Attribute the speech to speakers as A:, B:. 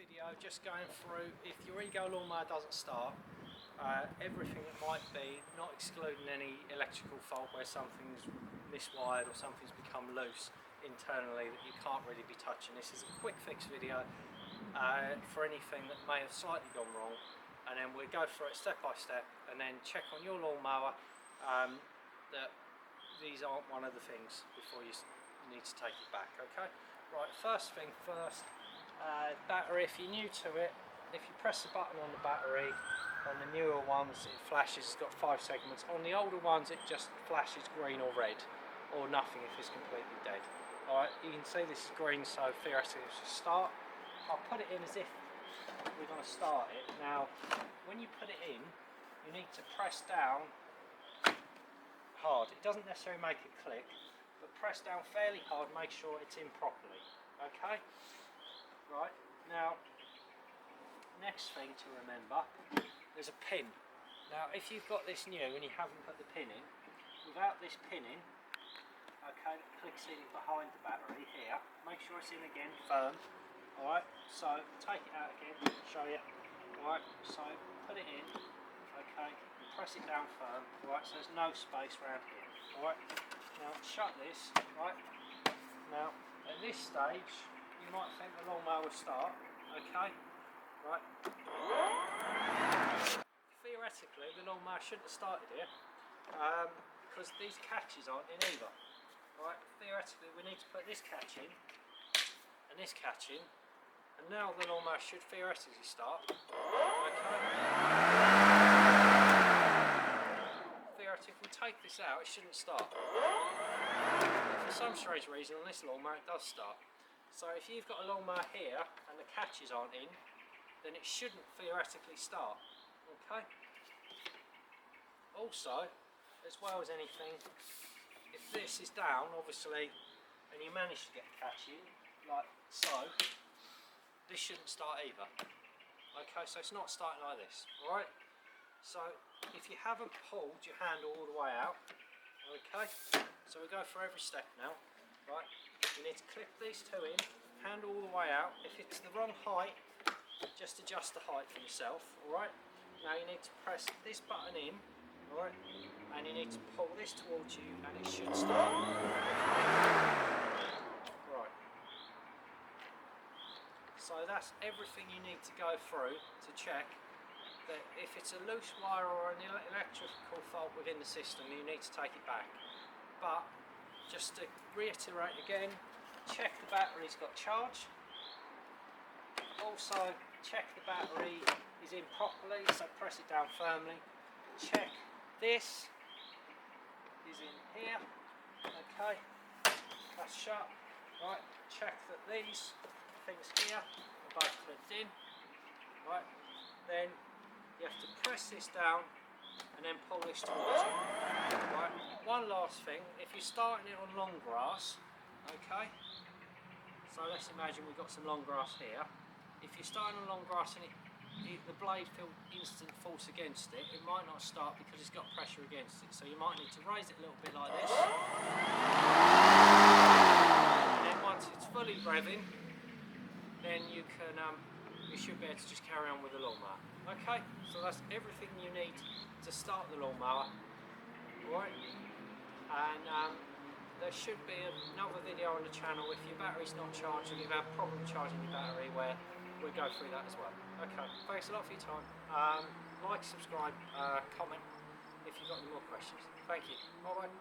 A: video just going through if your ego lawnmower doesn't start, everything that might be, not excluding any electrical fault where something's miswired or something's become loose internally that you can't really be touching. This is a quick fix video for anything that may have slightly gone wrong, and then we'll go through it step by step and then check on your lawnmower that these aren't one of the things before you need to take it back. Okay, right, first thing first, battery. If you're new to it, if you press the button on the battery, on the newer ones it flashes, it's got 5 segments. On the older ones it just flashes green or red or nothing if it's completely dead. Alright, you can see this is green, so theoretically it should start. I'll put it in as if we're going to start it. Now when you put it in, you need to press down hard. It doesn't necessarily make it click, but press down fairly hard, make sure it's in properly. Okay, right, now next thing to remember, there's a pin. Now if you've got this new and you haven't put the pin in, without this pin in, okay, clicks in behind the battery here, make sure it's in again, firm. Alright, so take it out again, show you. Alright, so put it in, okay, and press it down firm. Alright, so there's no space around here. Alright, now shut this. Right, now at this stage you might think the lawnmower will start. Okay, right, theoretically the lawnmower shouldn't have started here because these catches aren't in either. Right, theoretically we need to put this catch in and this catch in, and now the lawnmower should theoretically start. Okay. Theoretically, if we take this out, it shouldn't start. For some strange reason on this lawnmower it does start. So if you've got a lawnmower here and the catches aren't in, then it shouldn't theoretically start. Okay. Also, as well as anything, if this is down, obviously, and you manage to get the catch in, like so, this shouldn't start either. Okay, so it's not starting like this. Alright? So if you haven't pulled your handle all the way out, okay, so we go for every step now. Right, you need to clip these two in, handle all the way out. If it's the wrong height, just adjust the height for yourself. Alright, now you need to press this button in, alright, and you need to pull this towards you and it should start. Right, so that's everything you need to go through to check that if it's a loose wire or an electrical fault within the system, you need to take it back. But just to reiterate again, check the battery's got charge. Also check the battery is in properly, so press it down firmly. Check this is in here, okay, that's shut. Right, check that these things here are both clipped in. Right, then you have to press this down and then pull this towards you. Right. One last thing, if you're starting it on long grass, okay, so let's imagine we've got some long grass here. If you're starting on long grass and the blade feels instant force against it, it might not start because it's got pressure against it. So you might need to raise it a little bit like this. And then once it's fully revving, then you can you should be able to just carry on with the lawnmower. Okay, so that's everything you need to start the lawnmower. Alright, and there should be another video on the channel if your battery's not charged and you've had a problem charging your battery, where we'll go through that as well. Okay, thanks a lot for your time. Like, subscribe, comment if you've got any more questions. Thank you. Bye bye.